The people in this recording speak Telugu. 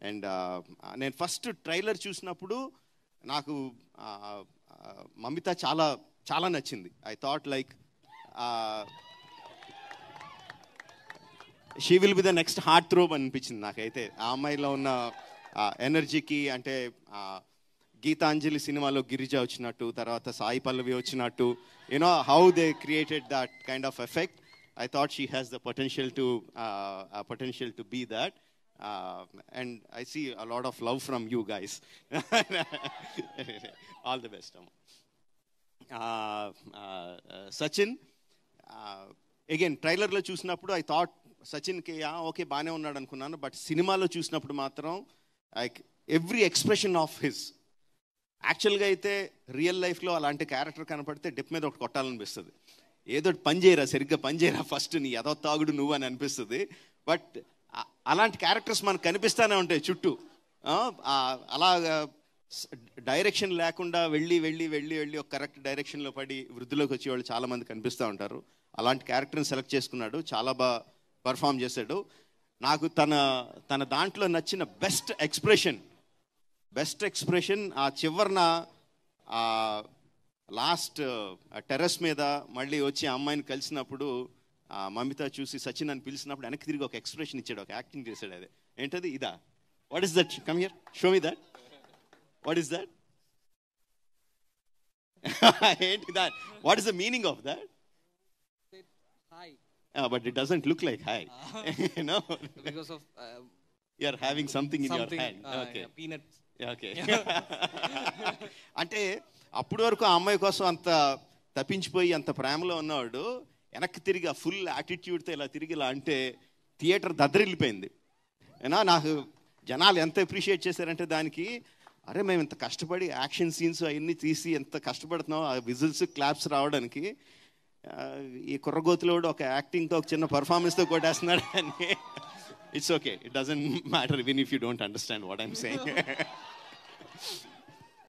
అండ్ నేను ఫస్ట్ ట్రైలర్ చూసినప్పుడు నాకు మమిత చాలా చాలా నచ్చింది. I thought like she will be the next heart throb అనిపించింది నాకైతే. ఆ అమ్మాయిలో ఉన్న ఎనర్జీకి, అంటే గీతాంజలి సినిమాలో గిరిజ వచ్చినట్టు, తర్వాత సాయి పల్లవి వచ్చినట్టు, you know how they created that kind of effect. I thought she has the potential to be that, and I see a lot of love from you guys. All the best. Sachin, again trailer lo chusinapudu I thought Sachin ke okay baane unnadu anukunnanu, but cinema lo chusinapudu matram like every expression of his, actual ga aithe real life lo alanti character kanapadithe dip meeda okati kottalanipistadi. ఏదో పని చేయరా, సరిగ్గా పని చేయరా, ఫస్ట్ నీ ఏదో తాగుడు నువ్వు అని అనిపిస్తుంది. బట్ అలాంటి క్యారెక్టర్స్ మనకు కనిపిస్తూనే ఉంటాయి చుట్టూ. అలా డైరెక్షన్ లేకుండా వెళ్ళి వెళ్ళి వెళ్ళి వెళ్ళి ఒక కరెక్ట్ డైరెక్షన్లో పడి వృద్ధిలోకి వచ్చే వాళ్ళు చాలామంది కనిపిస్తూ ఉంటారు. అలాంటి క్యారెక్టర్ని సెలెక్ట్ చేసుకున్నాడు, చాలా బాగా పర్ఫామ్ చేశాడు. నాకు తన దాంట్లో నచ్చిన బెస్ట్ ఎక్స్ప్రెషన్ ఆ చివరిన లాస్ట్ టెర్రస్ మీద మళ్ళీ వచ్చి అమ్మాయిని కలిసినప్పుడు మమిత చూసి సచిన్ అని పిలిచినప్పుడు వెనక్కి తిరిగి ఒక ఎక్స్ప్రెషన్ ఇచ్చాడు, ఒక యాక్టింగ్ చేశాడు. అదే ఏంటది? ఇదా? What is that? Come here, show me that. What is that? ఏంటి that? What is the meaning of that? Hi. But it doesn't look like hi. No, Because of you are having something in your hand. Okay. yeah, peanuts. Okay. అంటే అప్పటి వరకు ఆ అమ్మాయి కోసం అంత తప్పించిపోయి అంత ప్రేమలో ఉన్నవాడు వెనక్కి తిరిగి ఆ ఫుల్ యాటిట్యూడ్తో ఇలా తిరిగి ఇలా అంటే థియేటర్ దద్దరిల్లిపోయింది. ఏనా నాకు జనాలు ఎంత అప్రిషియేట్ చేశారంటే దానికి, అరే మేము ఇంత కష్టపడి యాక్షన్ సీన్స్ అవన్నీ తీసి ఎంత కష్టపడుతున్నాం ఆ విజిల్స్ క్లాప్స్ రావడానికి, ఈ కుర్రగోతులోడు ఒక యాక్టింగ్తో ఒక చిన్న పర్ఫార్మెన్స్తో కొట్టేస్తున్నాడు అని. It's okay. It doesn't matter even if you don't understand what I'm saying.